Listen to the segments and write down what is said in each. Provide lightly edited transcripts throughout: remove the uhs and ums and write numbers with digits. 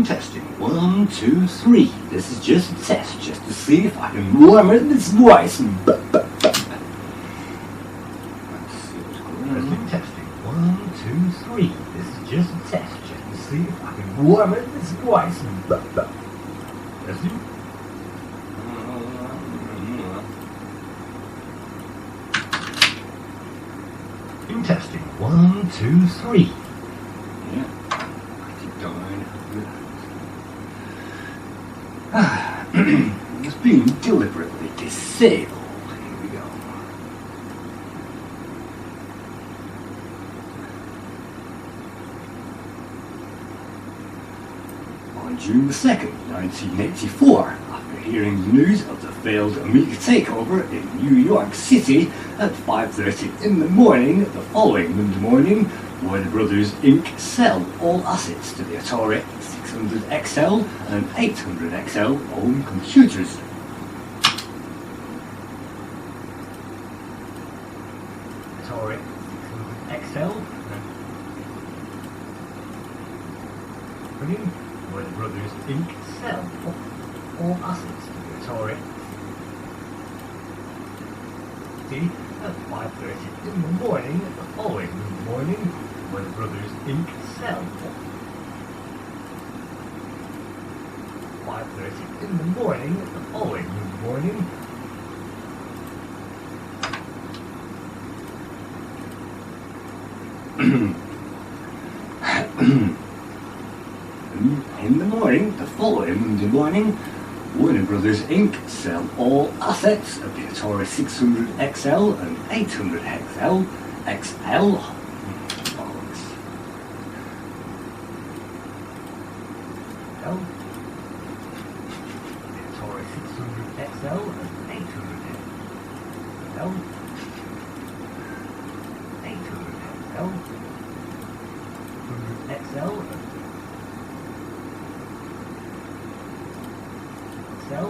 Testing. 1, 2, 3. This is just a test, just to see if I can warm this voice. Let's see what's going on. Testing. 1, 2, 3. This is just a test, just to see if I can warm this voice. Testing. Testing. 1, 2, 3. Yeah. Keep going. It's being deliberately disabled. Here we go. On June the 2nd, 1984, after hearing the news of the failed Amiga takeover in New York City at 5:30 in the morning, the following Monday morning, Warner Brothers Inc. sell all assets to the Atari 600XL and 800XL home computers. Atari 600XL and Warner Brothers Inc. sell all assets to the Atari at 5:30 in the morning, the following morning, Warner Brothers Inc. sell 5:30 in the morning, the following morning. In the morning, the following Monday morning, Warner Brothers Inc. sell all assets of the Atari 600XL and 800XL XL. Atari 600XL and 800XL. 800XL. 100XL. XL.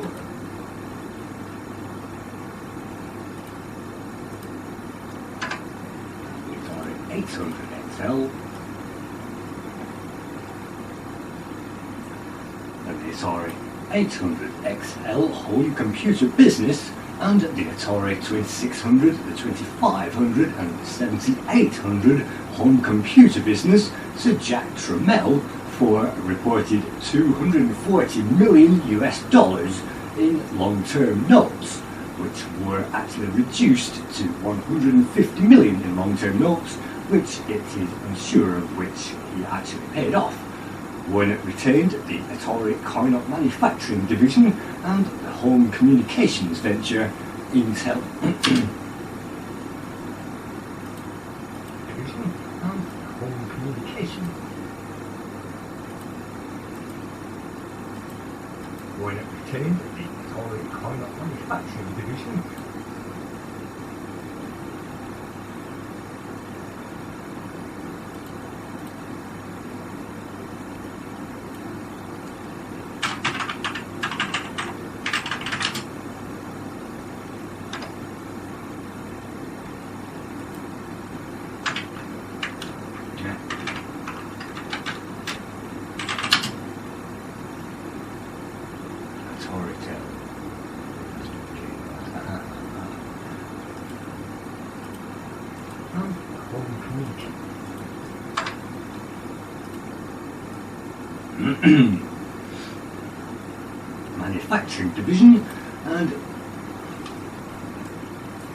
Atari 800XL. And the Atari 800XL home computer business, and the Atari 2600, the 2500 and the 7800 home computer business to Jack Tramiel for a reported $240 million in long-term notes, which were actually reduced to $150 million in long-term notes, which it is unsure of which he actually paid off. Warner retained the Atari coin-op manufacturing division and the home communications venture Intel division and home communication. Warner retained the Atari coin-op manufacturing division.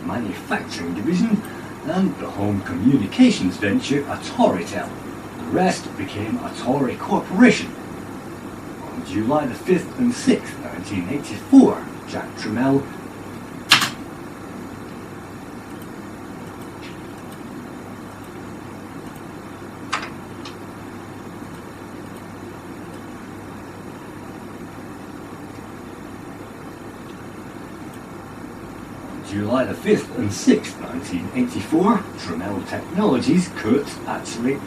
Manufacturing division and the home communications venture Ataritel. The rest became Atari Corporation. On July the 5th and 6th, 1984, Jack Tramiel July the 5th and 6th, 1984, Tramiel Technologies could actually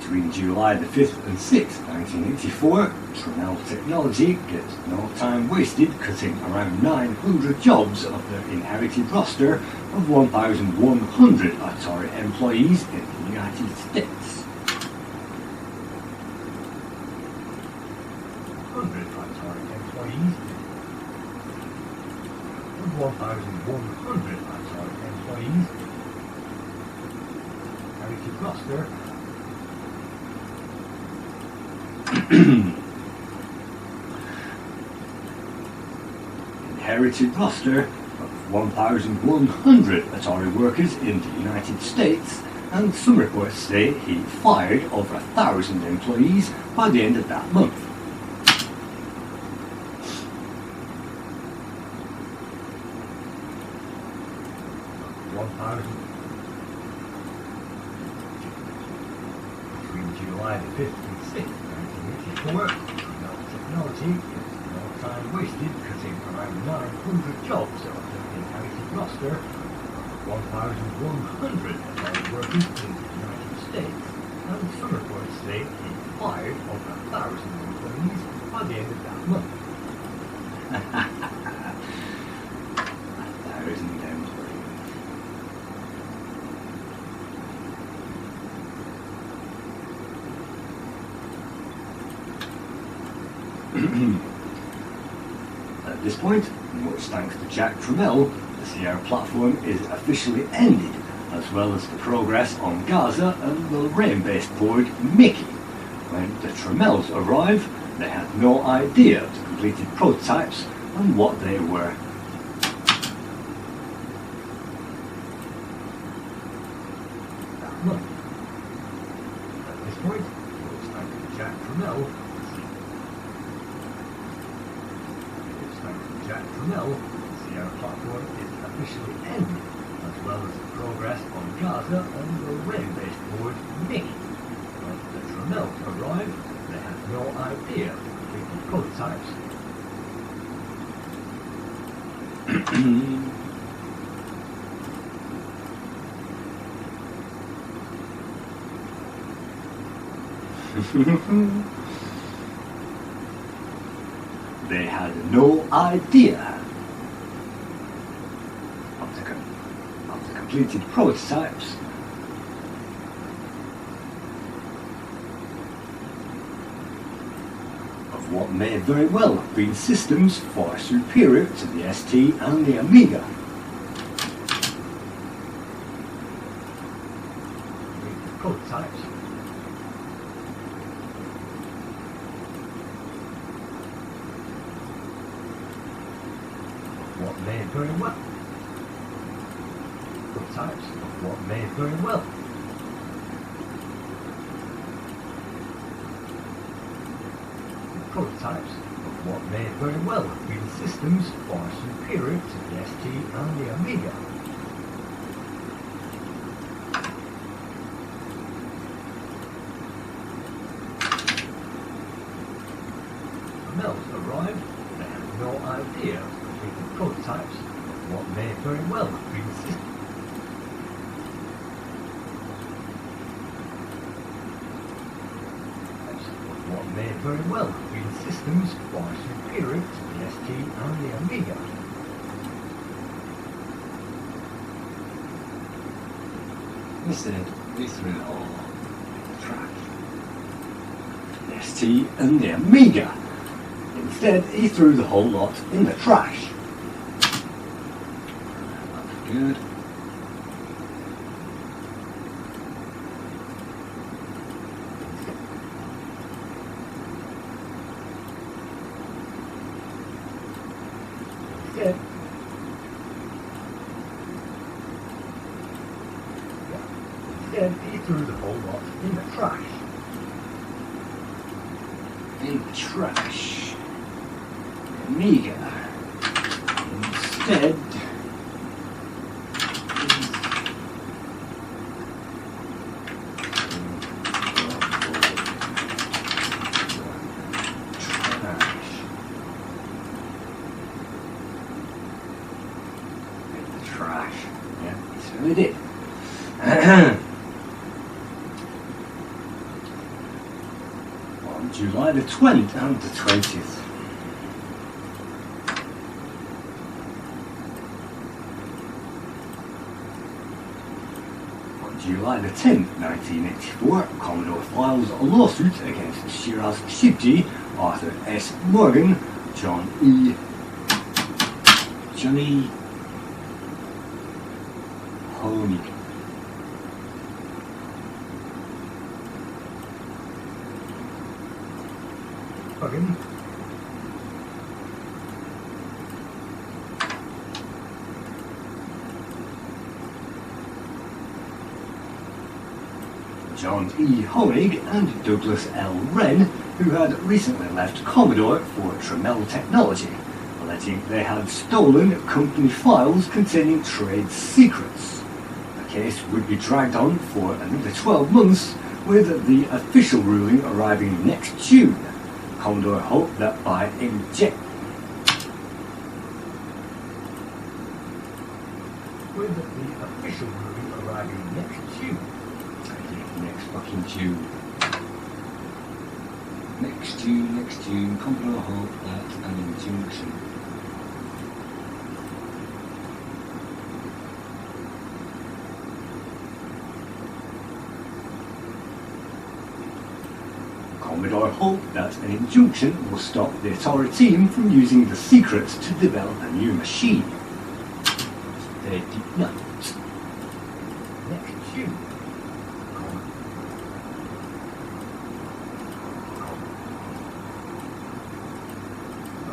Between July the 5th and 6th, 1984, Tramiel technology gets no time wasted cutting around 900 jobs of their inherited roster of 1,100 Atari employees in the United States. 100 Atari employees of 1,100 Atari employees inherited roster inherited roster of 1,100 Atari workers in the United States, and some reports say he fired over 1,000 employees by the end of that month. Between July the 5th and 6th, 1984, Tramiel technology gets no time wasted cutting around 900 jobs of their inherited roster of 1,100 Atari workers in the United States, and some reports say he fired over 1,000 employees by the end of that month. 1,000 employees. At this point, much thanks to Jack Tramiel, the Sierra platform is officially ended, as well as the progress on Gaza and the Lorraine-based board Mickey. When the Tramiels arrived, they had no idea of the completed prototypes and what they were. That month. At this point, much thanks to Jack Tramiel, the Sierra platform is officially ended, as well as the progress on Gaza and the Lorraine-based board Mickey. When the Tramiels arrived, they had no idea of the completed prototypes. They had no idea of the completed prototypes. Of what may very well have been systems far superior to the ST and the Amiga. Prototypes. What may very well. Prototypes of what may very well. Prototypes of what may very well have been systems far superior to the ST and the Amiga. Tramiels arrived, they had no idea of completed prototypes of what may very well have been systems. What may very well have been systems far superior to the ST and the Amiga. Instead, they threw it all in the trash. The ST and the Amiga. Instead, he threw the whole lot in the trash. That's good. Instead, he threw the whole lot in the trash. In the trash. Amiga. Instead, certainly did. On July the 20th and the 20th. July the 10th, 1984, Commodore files a lawsuit against Shiraz Shipji, Arthur S. Morgan, Johnny Honig. Morgan. John E. Honig and Douglas L. Wren, who had recently left Commodore for Tramiel technology, alleging they had stolen company files containing trade secrets. The case would be dragged on for another 12 months, with the official ruling arriving next June. Commodore hoped that by injecting next fucking June. Next June, Commodore hoped that an injunction. Commodore hoped that an injunction will stop the Atari team from using the secrets to develop a new machine. They did not. Next June.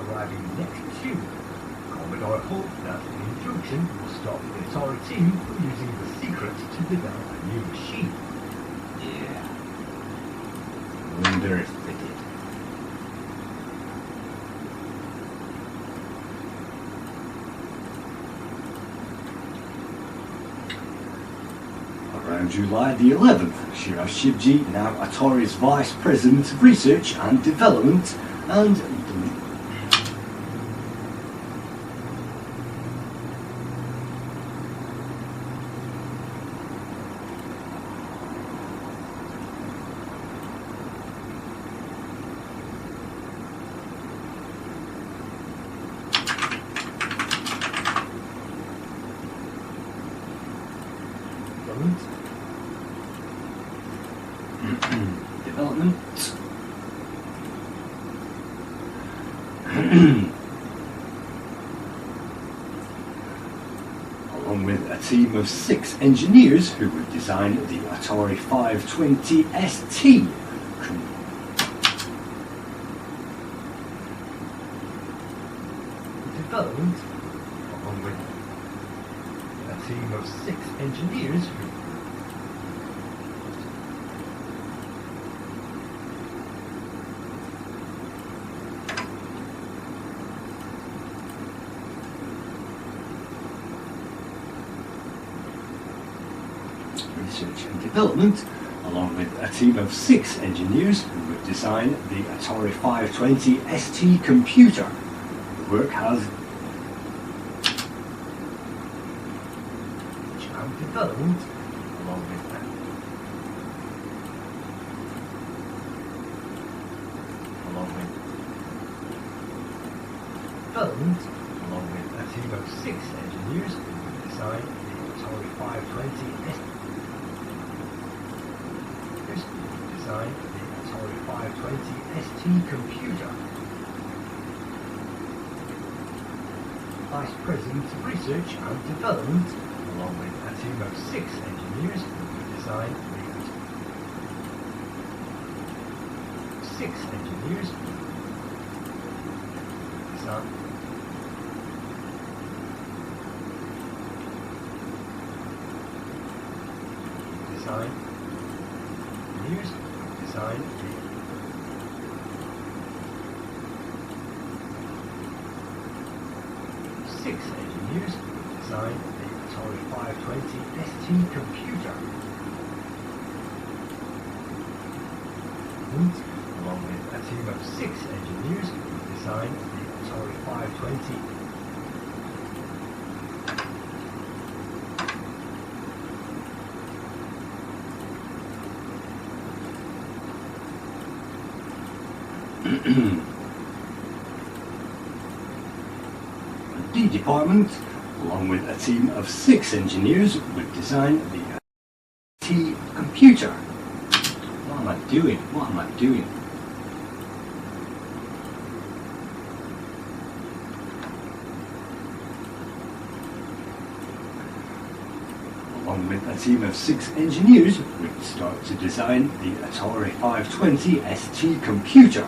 Arriving next June, Commodore hoped that an injunction will stop the Atari team from using the secrets to develop a new machine. Yeah. I wonder if they did. Around July the 11th, Shiraz Shipji, now Atari's Vice President of Research and Development, and development. Along with a team of 6 engineers who would design the Atari 520 ST. Development, along with a team of 6 engineers who research and development, along with a team of 6 engineers who would design the Atari 520 ST computer. The work has development, along with that. Development, along with a team of 6 engineers who would design the Atari 520 ST. Design the Atari 520 ST computer. Vice President of Research and Development, along with a team of 6 engineers who would design the 6 engineers design engineers design the 6 engineers who would design the Atari 520 ST computer. And along with a team of 6 engineers who would design the Atari 520 The D department, along with a team of 6 engineers, would design the T computer. What am I doing? What am I doing? Along with a team of 6 engineers, would start to design the Atari 520 ST computer.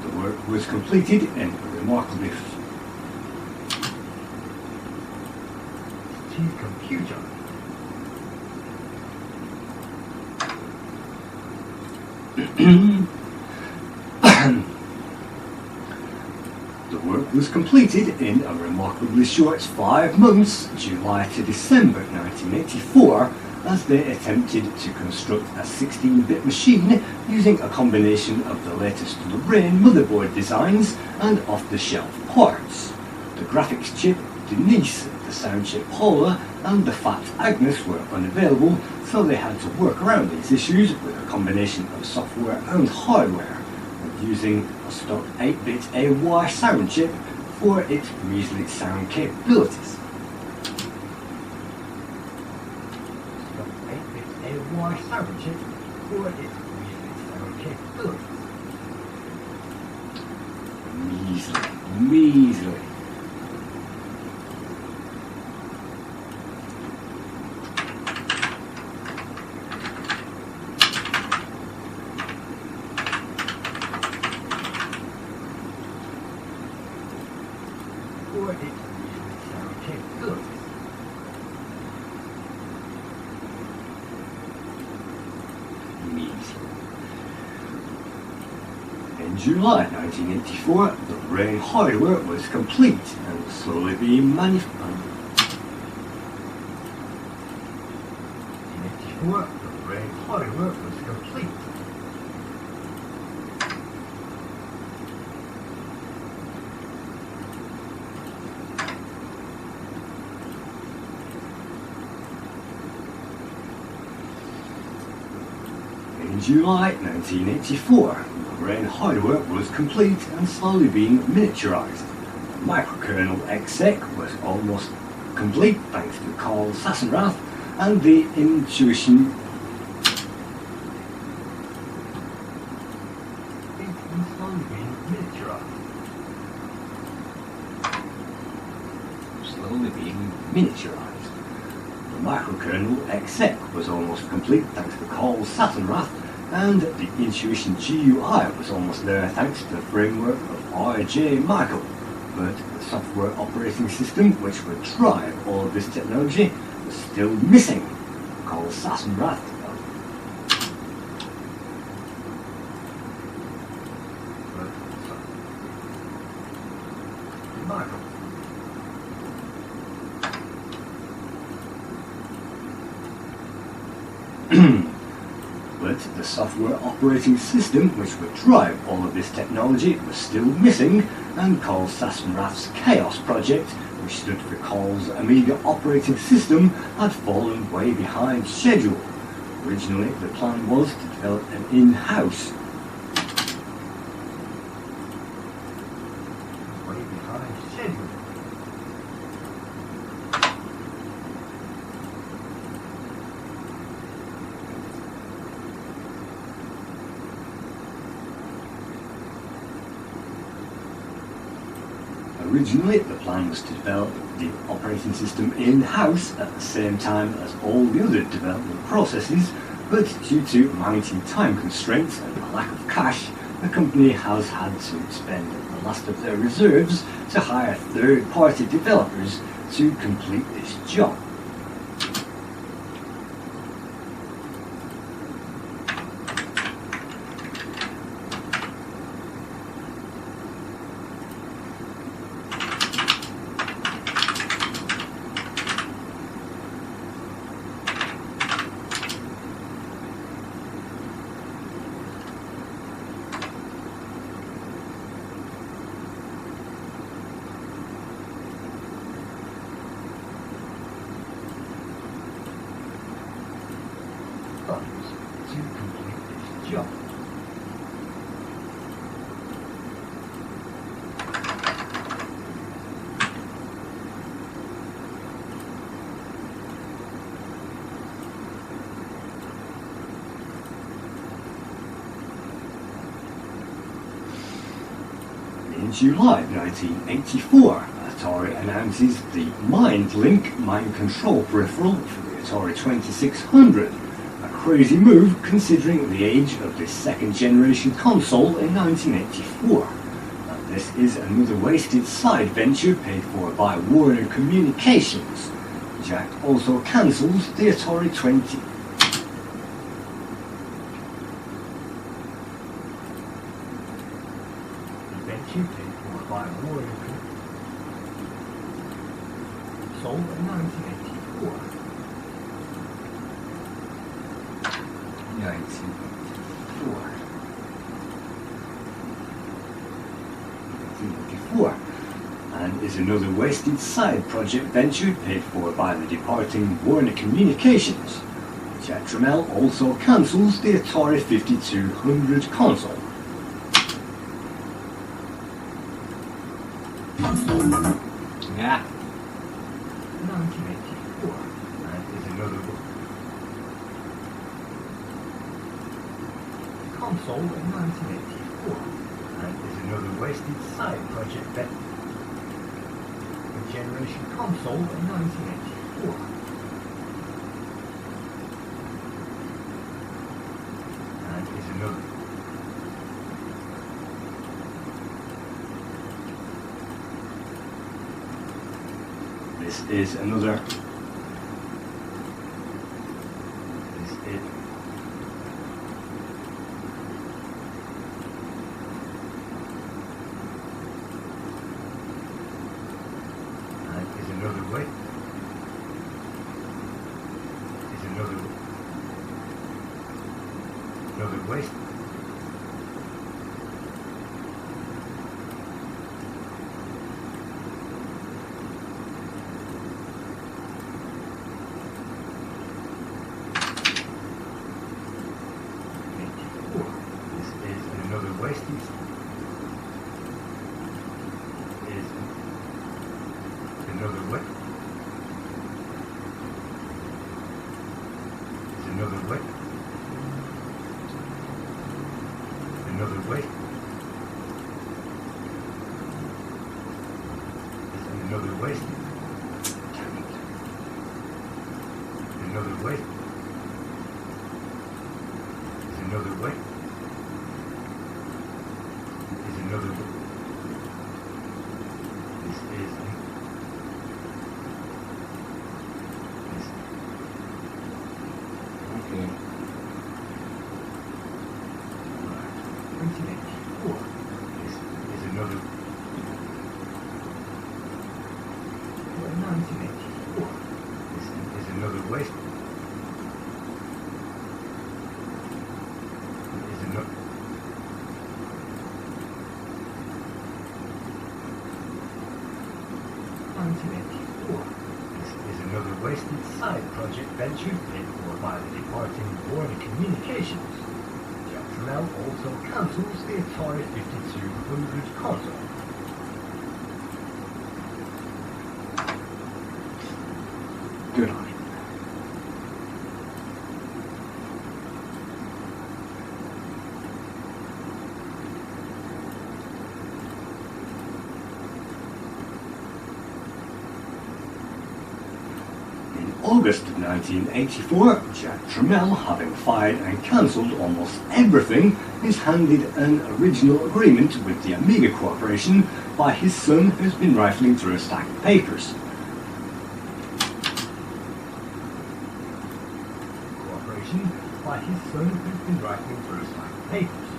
The work was completed in a remarkably computer. The work was completed in a remarkably short 5 months, July to December 1984, as they attempted to construct a 16-bit machine using a combination of the latest Lorraine motherboard designs and off-the-shelf parts. The graphics chip Denise, the sound chip Paula, and the Fat Agnes were unavailable, so they had to work around these issues with a combination of software and hardware, and using a stock 8-bit AY sound chip for its measly sound capabilities. Stock 8-bit AY sound chip for its measly sound capabilities. Measly. In July 1984, the Lorraine hardware was complete and was slowly being manufactured. In 1984, the Lorraine hardware was complete. In July 1984, Lorraine hardware was complete and slowly being miniaturized. The microkernel exec was almost complete thanks to Carl Sassenrath, and the intuition slowly being miniaturized. The microkernel exec was almost complete thanks to Carl Sassenrath, and the Intuition GUI was almost there thanks to the framework of R.J. Michael. But the software operating system which would drive all of this technology was still missing. Carl Sassenrath. Michael. But the software operating system which would drive all of this technology was still missing, and Carl Sassenrath's Chaos project, which stood for Carl's Amiga operating system, had fallen way behind schedule. Originally, the plan was to develop an in-house Originally, the plan was to develop the operating system in-house at the same time as all the other development processes, but due to mounting time constraints and a lack of cash, the company has had to spend the last of their reserves to hire third-party developers to complete this job. July 1984, Atari announces the MindLink mind control peripheral for the Atari 2600. A crazy move considering the age of this second generation console in 1984. And this is another wasted side venture paid for by Warner Communications. Jack also cancels the Atari 20. Venture paid for by Warner sold in 1984. 1984. And is another wasted side project venture paid for by the departing Warner Communications. Jack Tramiel also cancels the Atari 5200 console. Yeah. 1984. And is another console in 1984. And is another wasted side project venture. Generation console in 1984. And is another. This is another. This is. Another way. Is another waste. This is another wasted. Is another way. Is another way. Another way. Is another way. Another way. Is another way. Is another way. This is. Okay. 1984. This is another. 1984. This is another waste. Is another. 1984. This is another wasted side project venture paid for by the departing Warner Communications. Jack Tramiel also cancels the Atari 5200 console. Good on you. August of 1984, Jack Tramiel, having fired and cancelled almost everything, is handed an original agreement with the Amiga Corporation by his son, who's been rifling through a stack of papers. Corporation by his son, who's been rifling through a stack of papers.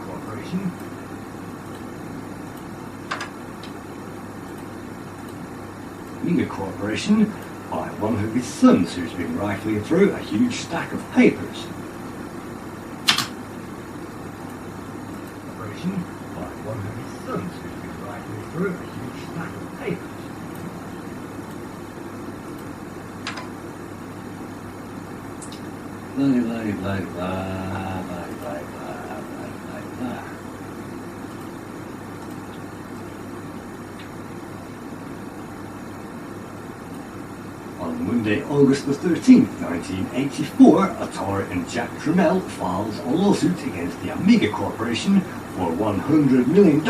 Corporation. Amiga Corporation by one of his sons who's been rifling through a huge stack of papers. Corporation by one of his sons who's been rifling through a huge stack of papers. Blah, blah, blah, blah, blah, blah, blah, blah, blah, blah. On Monday, August the 13th, 1984, Atari and Jack Tramiel files a lawsuit against the Amiga Corporation for $100 million,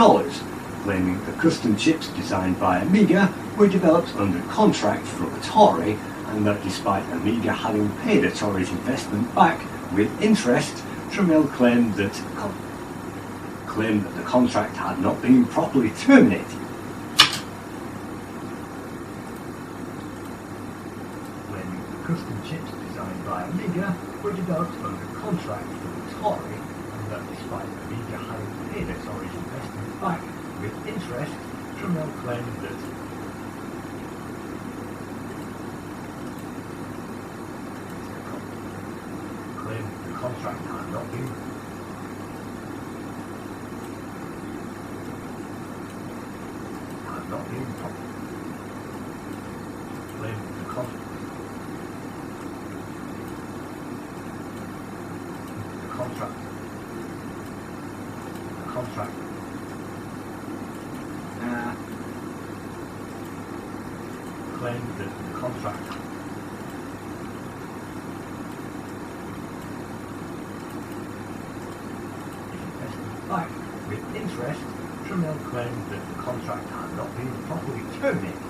claiming the custom chips designed by Amiga were developed under contract from Atari, and that despite Amiga having paid Atari's investment back with interest, Tramiel claimed that the contract had not been properly terminated. Claiming the custom chips designed by Amiga were developed under contract from Atari, and that despite Amiga having paid Atari's investment back with interest, Tramiel claimed that the contract had not been properly claimed the contract claimed that the contract back with interest. Tramiel claimed that the contract had not been properly terminated.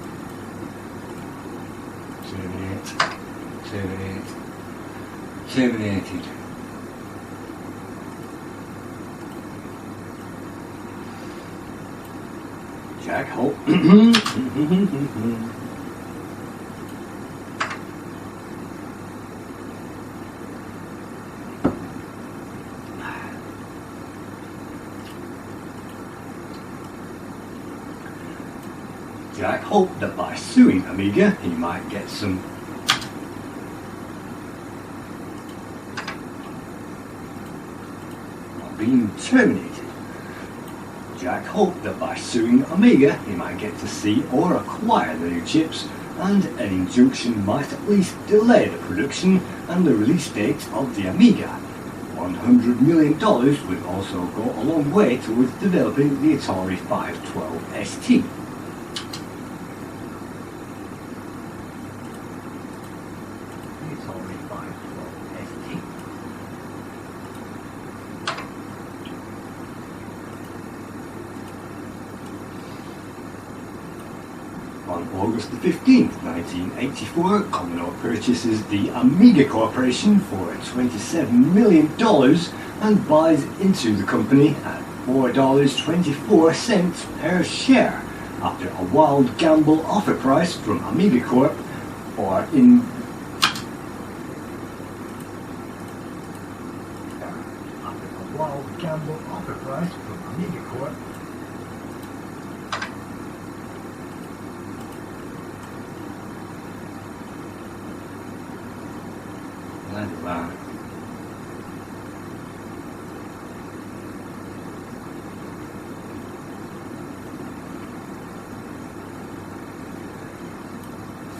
Terminated. Jack Hope. Jack hoped that by suing Amiga he might get some being terminated. Jack hoped that by suing Amiga he might get to see or acquire the new chips, and an injunction might at least delay the production and the release date of the Amiga. $100 million would also go a long way towards developing the Atari 512 ST. On August the 15th, 1984, Commodore purchases the Amiga Corporation for $27 million and buys into the company at $4.24 per share after a wild gamble offer price from Amiga Corp or in after a wild gamble offer price from Amiga Corp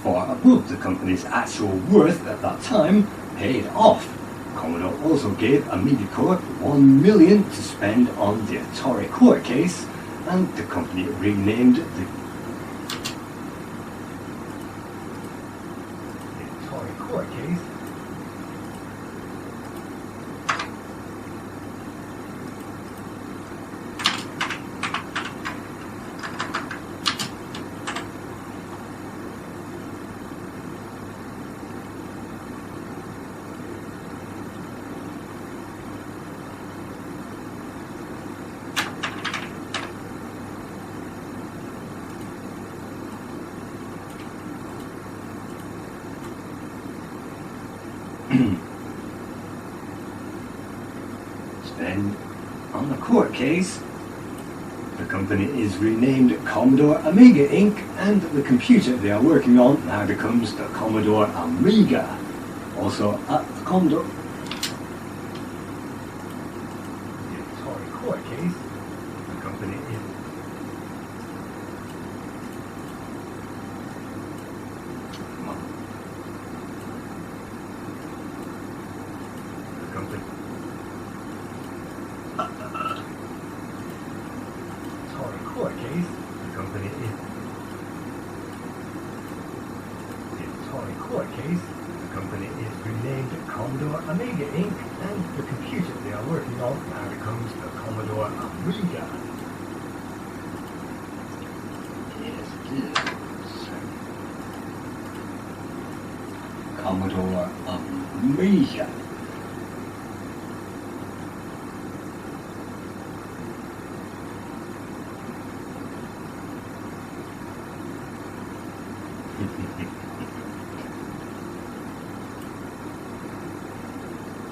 far above the company's actual worth at that time, paid off. Commodore also gave Amiga Corp $1 million to spend on the Atari court case, and the company renamed the Atari court case spend on the court case. The company is renamed Commodore Amiga Inc., and the computer they are working on now becomes the Commodore Amiga. Also at the Commodore the Atari court case, the company is Atari court case, the company is renamed Commodore Amiga Inc. and the computer they are working on now becomes the Commodore Amiga. Yes, it is. Commodore Amiga.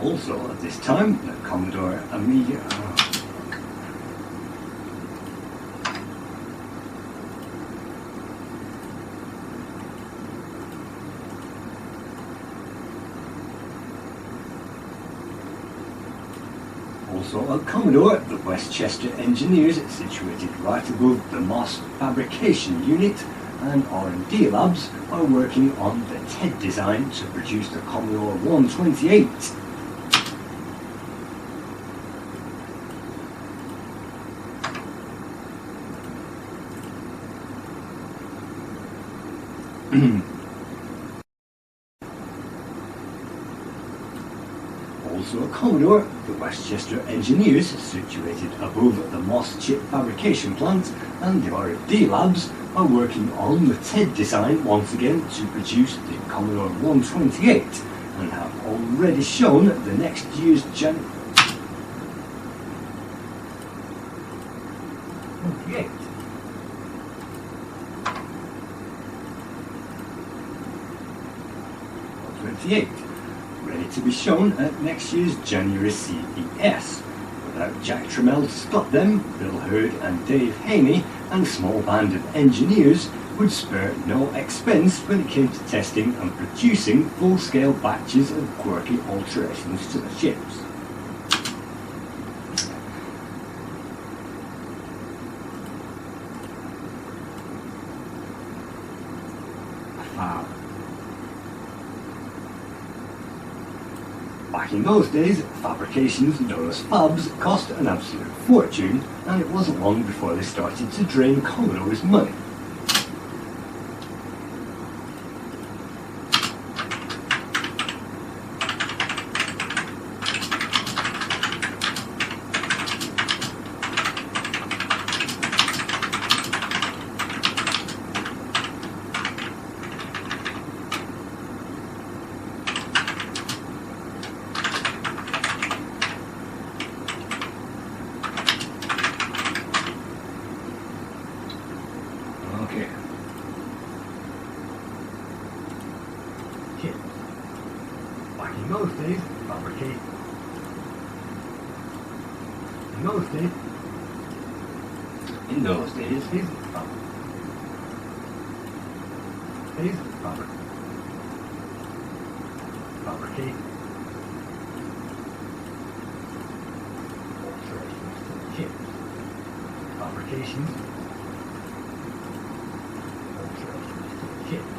Also at this time, the Commodore Amiga. Also at Commodore, the Westchester engineers, situated right above the Moss fabrication unit, and R&D labs are working on the TED design to produce the Commodore 128. Also at Commodore, the Westchester engineers, situated above the Moss chip fabrication plant, and the R&D labs are working on the TED design once again to produce the Commodore 128 and have already shown the next year's January 28. Ready to be shown at next year's January CES. Without Jack Tramiel to stop them, Bill Hurd and Dave Haney and a small band of engineers would spare no expense when it came to testing and producing full-scale batches of quirky alterations to the chips. Back in those days, fabrications known as fabs cost an absolute fortune, and it wasn't long before they started to drain Commodore's money. In those days, fabricate alterations to the chips. Fabrications alterations to the chips.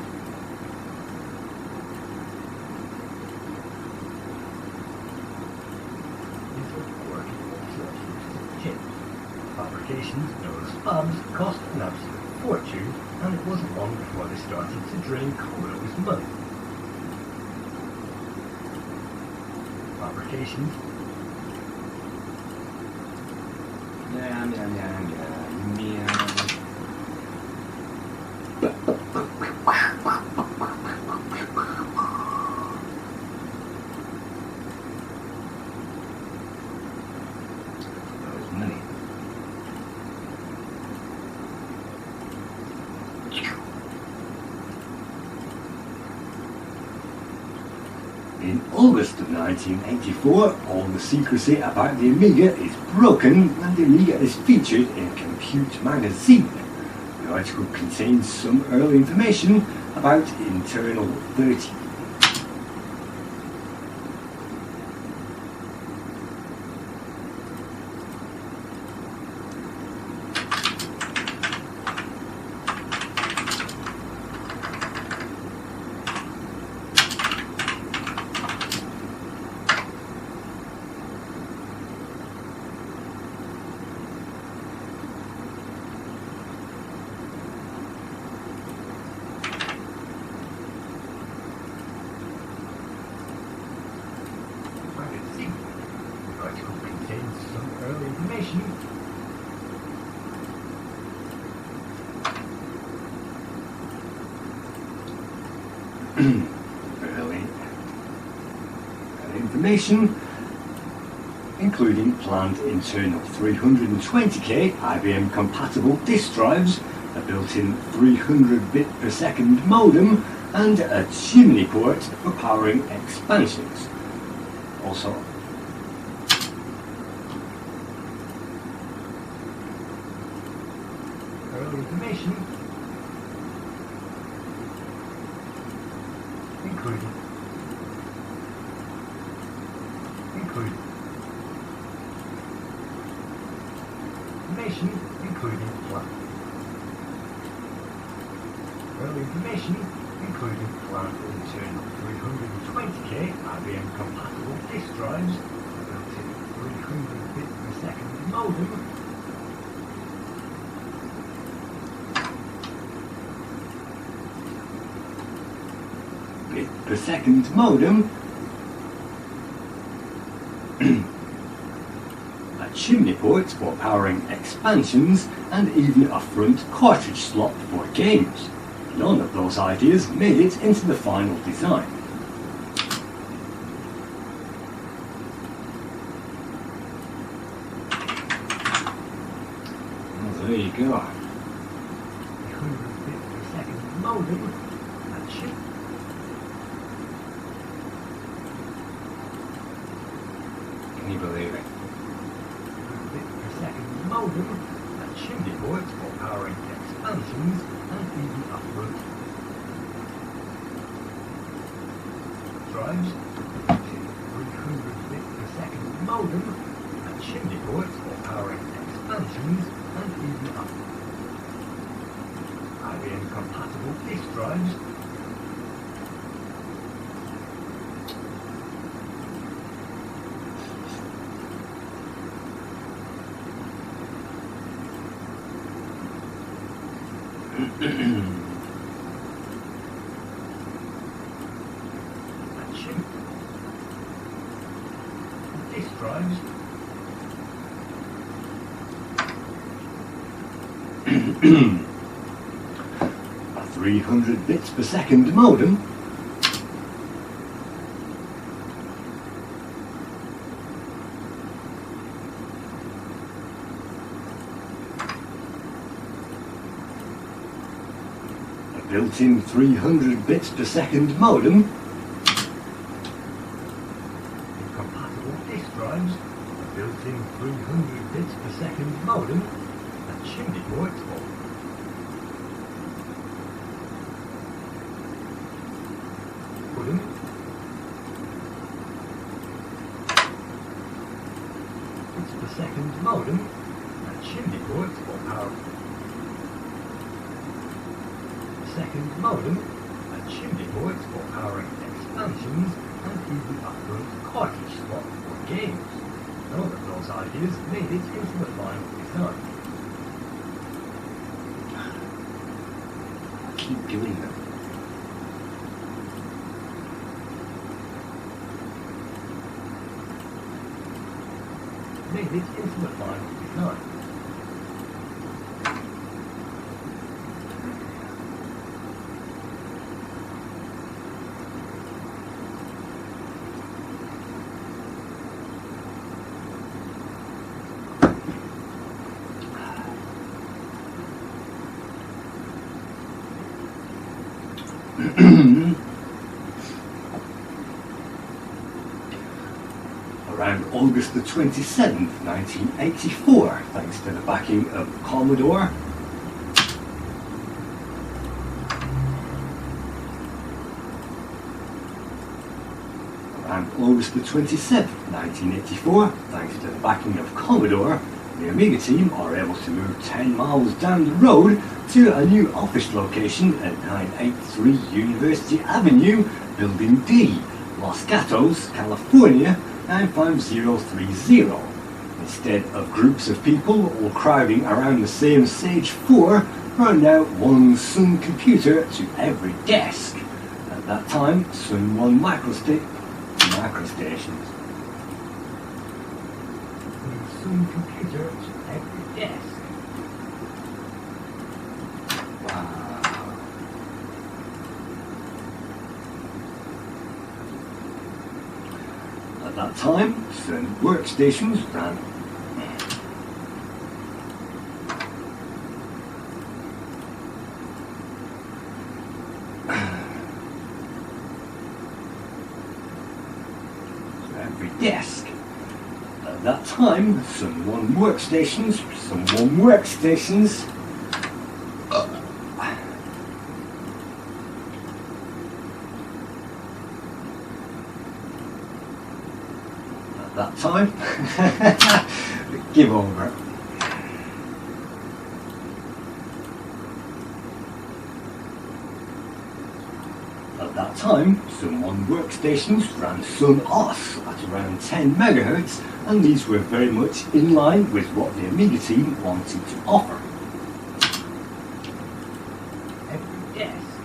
Fabrications known as fabs cost an absolute fortune, and it wasn't long before they started to drain Commodore's money. Fabrications. In August of 1984, all the secrecy about the Amiga is broken and the Amiga is featured in Compute magazine. The article contains some early information about internal 30. information. Early information, including planned internal 320K IBM compatible disk drives, a built-in 300 bit per second modem, and a chimney port for powering expansions. Also, early information, including information, including plan. Early information, including planned internal 320K IBM compatible disk drives, a built-in 300 bit per second modem, per second modem, a chimney port for powering expansions, and even a front cartridge slot for games. None of those ideas made it into the final design. Well, there you go. 100 bit per second modem, a chip. Can you believe it? 100 bit per second modem, a chimney port for powering expansions, and even upward drives, 300 bit per second modem, a chimney port for powering expansions, and even up. IBM compatible disk drives, disk drives, a 300 bits per second modem, a built-in 300 bits per second modem, compatible disk drives, a built-in 300 bits per second modem, a chimney port for modem, bits per second modem, a chimney port for power. Second modem, a chimney port for powering expansions, and even a front cartridge slot for games. None of those ideas made it into the final design. Keep doing them. Made it into the final design. Around August the 27th, 1984, thanks to the backing of Commodore, around August the 27th, 1984, thanks to the backing of Commodore, the Amiga team are able to move 10 miles down the road to a new office location at 983 University Avenue, Building D, Los Gatos, California, 95030. Instead of groups of people all crowding around the same Sage 4, there are now one Sun computer to every desk. At that time, Sun 1 microstations. Sun computer touch every desk. Wow. At that time, certain workstations ran desk. At that time, some one workstations. At that time, give over. At that time, some one workstations ran Sun OS at around 10 MHz, and these were very much in line with what the Amiga team wanted to offer. Every desk.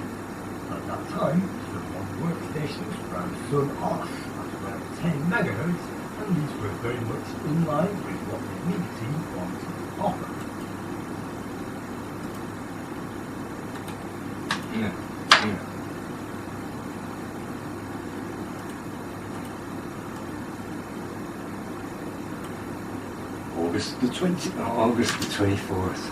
At that time, some one workstations ran Sun OS at around 10 MHz, and these were very much in line with what the Amiga team wanted to offer. August the 24th.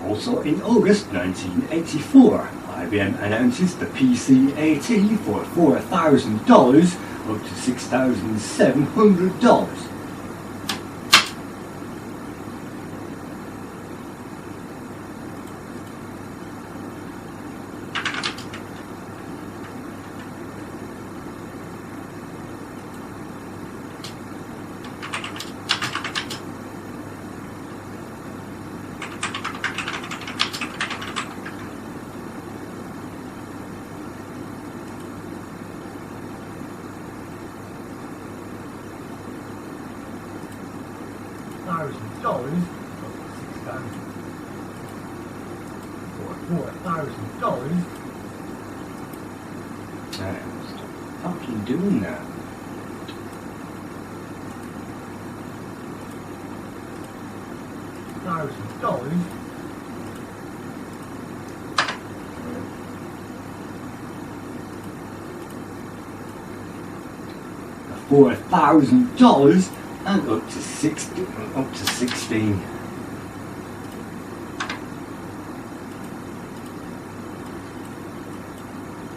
Also in August 1984, IBM announces the PC AT for $4,000 up to $6,700. $4,000. Stop fucking doing that. $1,000. $4,000 and up to 16.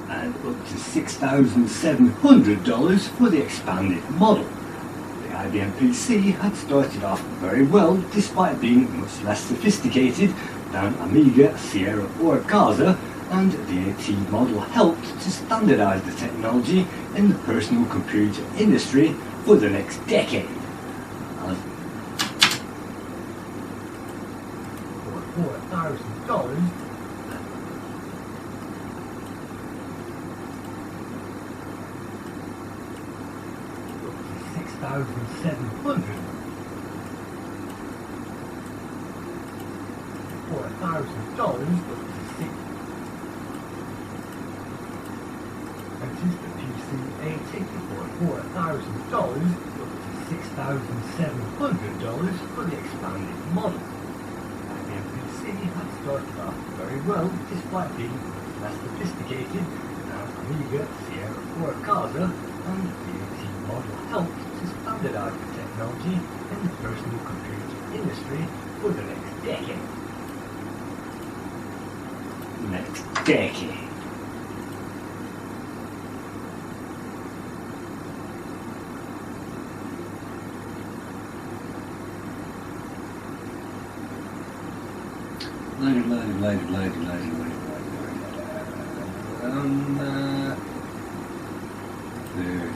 And up to $6,700 for the expanded model. The IBM PC had started off very well despite being much less sophisticated than Amiga, Sierra or Gaza, and the AT model helped to standardize the technology in the personal computer industry for the next decade. For $4,000, $6,700. $4,000 and is the PC AT for $4,000 up to $6,700 for the expanded model. IBM PC had started off very well despite being less sophisticated than Amiga, Sierra or Gaza, and the AT model helped to standardize the technology in the personal computer industry for the next decade. There.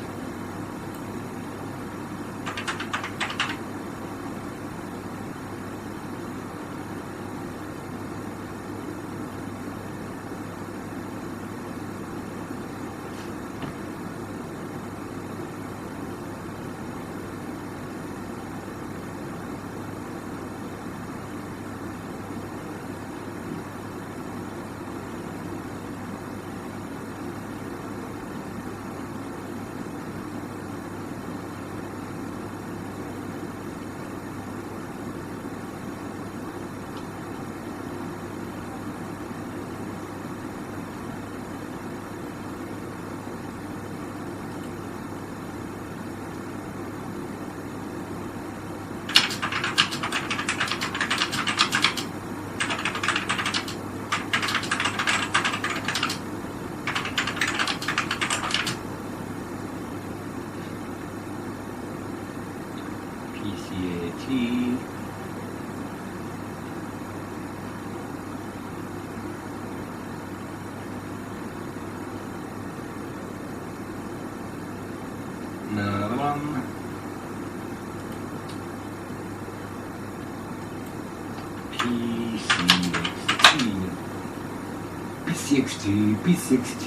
B60, B60,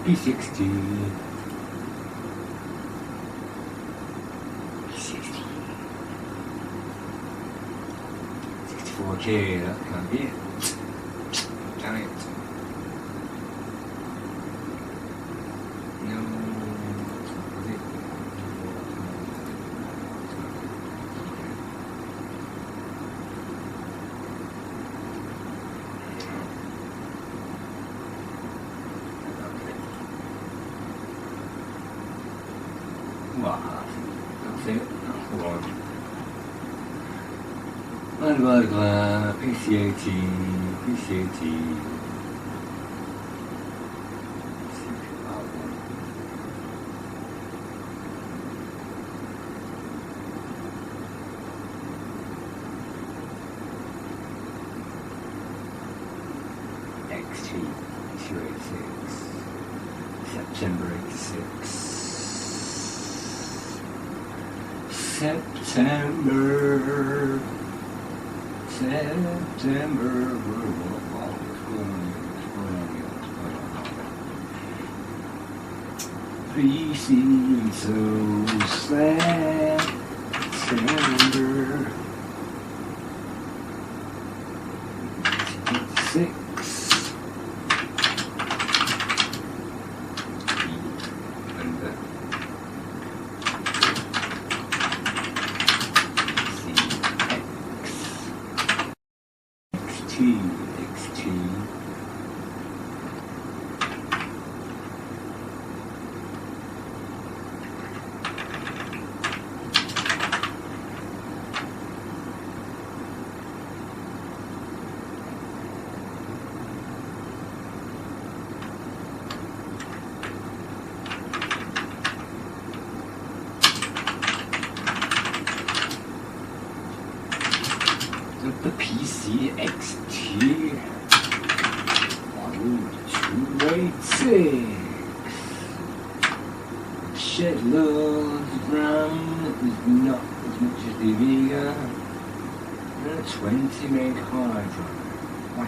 B60. 64K, that can't be it. Damn it. No, that's not it. Wow, that's it. That's the one. Blah, PCAT, PCAT. XT 286, September 86. September. What's going on here? PC, so September 6. The PC XT model 286. Shed loads of RAM is not as much as the Amiga. And a 20 meg hard drive. Wow.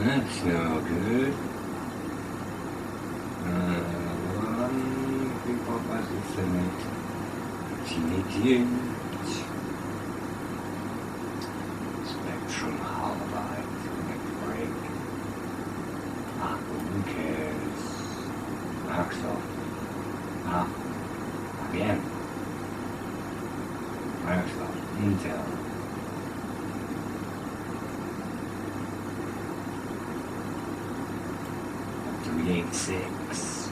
That's no good. 1, 3, 4, 5, 6, 7, 8. Spectrum halide. Next break. Who cares? Microsoft. IBM. Microsoft. Intel. 386.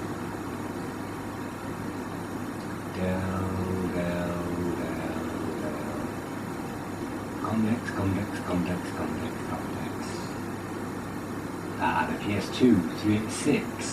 Down. Complex. The PS2, 386.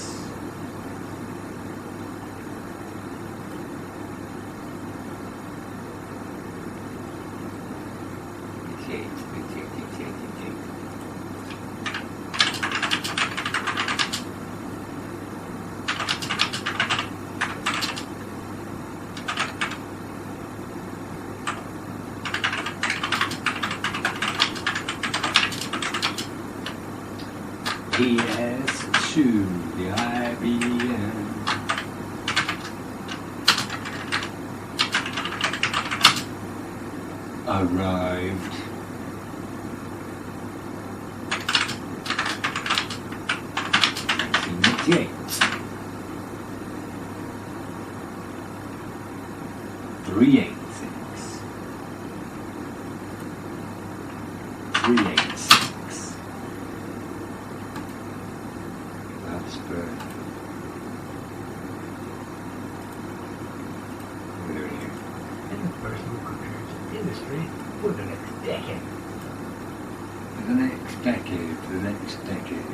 PS2, the IBM. Arrived. Three 8. 386. That's for in the personal computer industry for the next decade. For the next decade, for the next decade,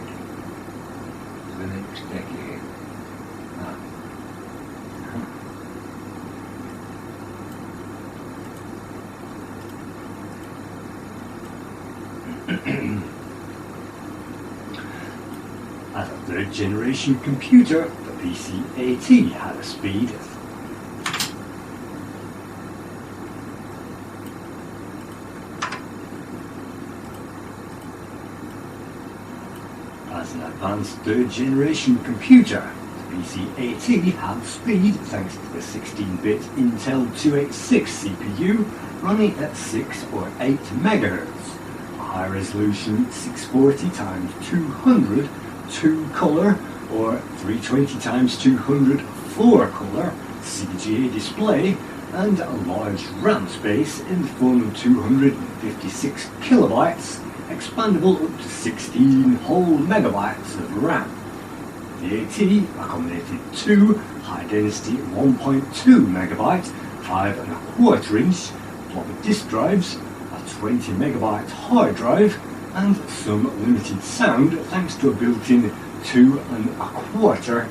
for the next decade. Ah. As a third generation computer, the PC-AT had a speed As an advanced third generation computer, the PC-AT had speed thanks to the 16-bit Intel 286 CPU running at 6 or 8 MHz. High resolution 640 x 200 2-color or 320 x 200 4-color CGA display and a large RAM space in the form of 256 kilobytes, expandable up to 16 whole megabytes of RAM. The AT accommodated two high-density 1.2 megabyte 5¼ inch floppy disk drives, a 20 megabyte hard drive, and some limited sound thanks to a built-in 2¼ hard drive.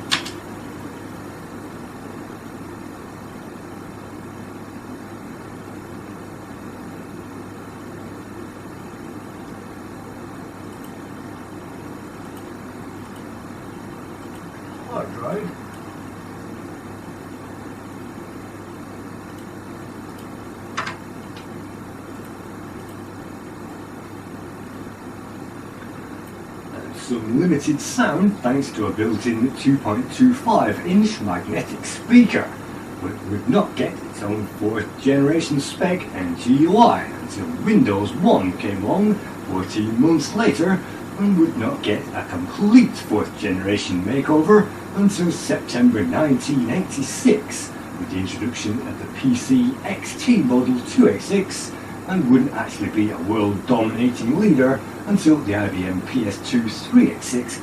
Some limited sound thanks to a built-in 2.25 inch magnetic speaker, but would not get its own 4th generation spec NGUI until Windows 1 came along 14 months later, and would not get a complete 4th generation makeover until September 1986 with the introduction of the PC XT Model 286, and wouldn't actually be a world-dominating leader until the IBM PS2 386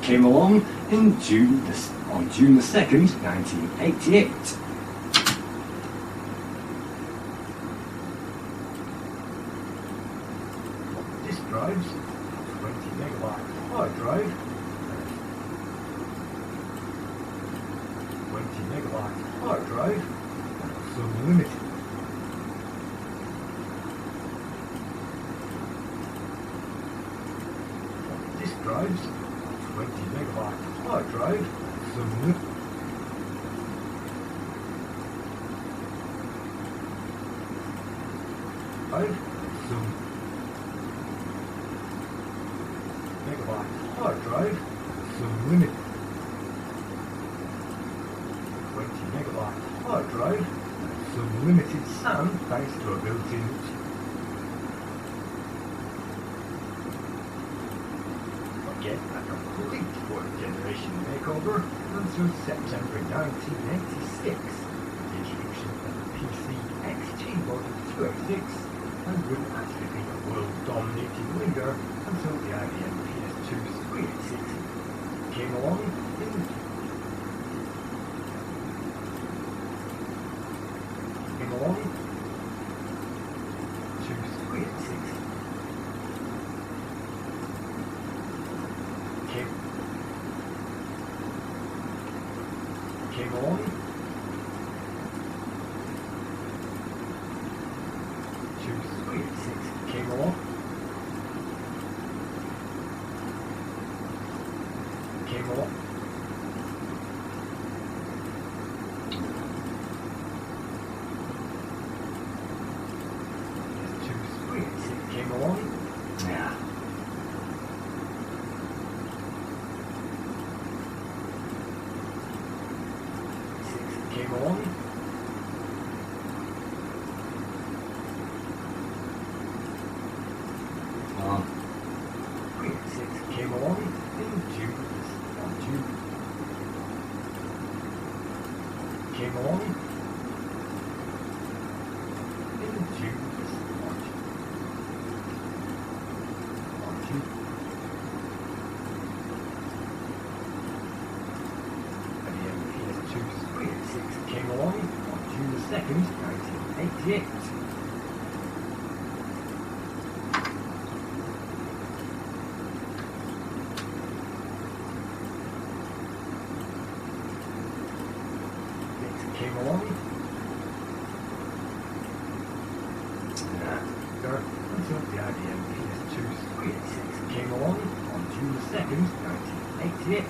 came along on June the 2nd, 1988. Disk drives, 20 megabyte hard drive, 20 megabyte hard drive, some limited. Drives, 20 megabyte hard drive, some megabyte hard drive, some limit. 20 megabyte hard drive, some limited sound thanks to a built-in get a complete 4th generation makeover until September 1986, the introduction of the PC XT Model 286, and wouldn't actually be a world-dominating leader until the IBM PS2 386 came along to 386. Came along to 386 came along yeah. Came along. Came along in June. Came along in June. June 2nd, 1988.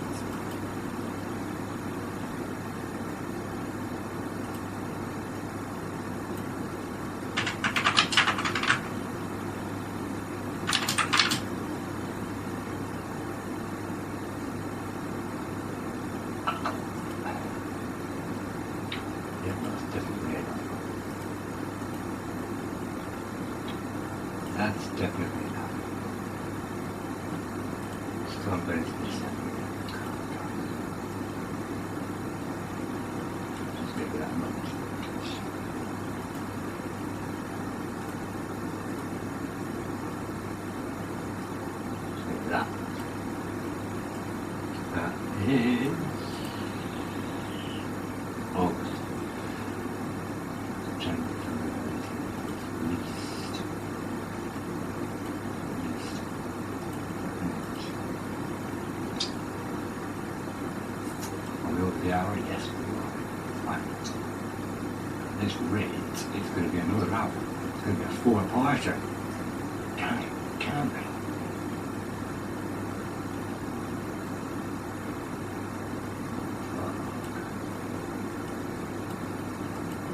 Yep, that's definitely enough. That's definitely enough. Still I'm going to be separate. Just get that much. Just get that. That is August. September, the hour, yes, we are. Fine. At this rate, it's going to be another hour. It's going to be a 4-parter. Can't it? Can't be.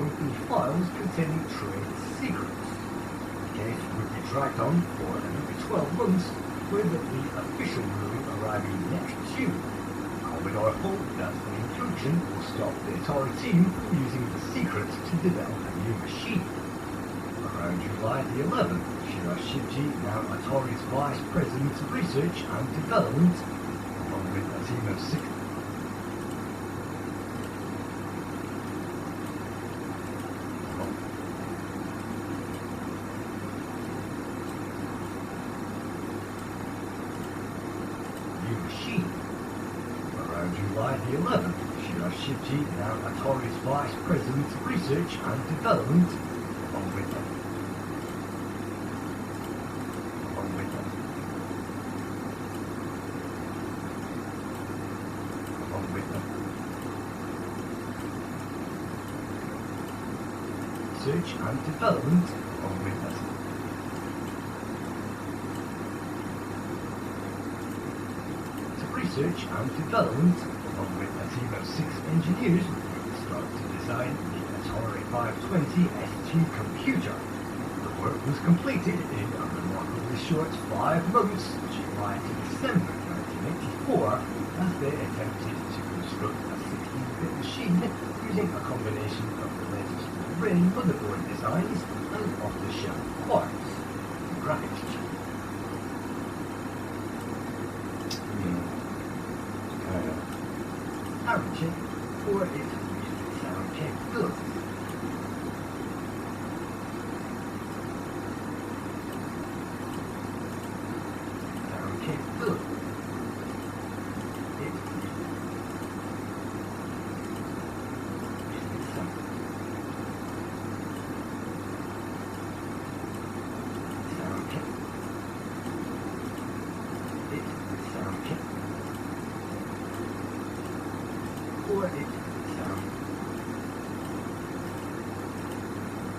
Open files containing trade secrets. The case would be dragged on for another 12 months, with the official ruling arriving next June. Commodore hoped that the inclusion will stop the Atari team from using the secret to develop a new machine. Around July the 11th, Shirashiji, now Atari's Vice President of Research and Development, along with a team of 6 new machine. Around July the 11th, Shirashiji, now Atari's Vice President of Research and Development, along with them. Research and Development, along with them. Research and Development, along with a team of 6 engineers, will start to design the Atari 520 ST computer. The work was completed in a remarkably short 5 months, July to December 1984, as they attempted to construct a 16-bit machine using a combination of the latest RIM motherboard designs and off-the-shelf parts. Graphics chip. Sound chip for its music sound capabilities. Sound capabilities. Its music sound. Sound chip. Its sound chip. For its sound.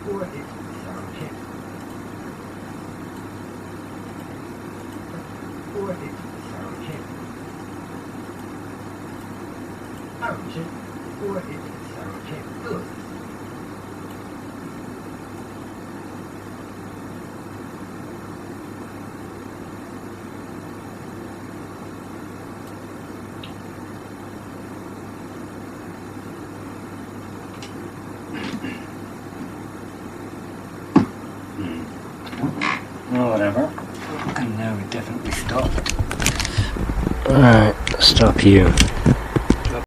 For its sound chip. For its sound chip. Sound chip for its sound capabilities. Oh, whatever. And now we definitely stop. Alright, stop you.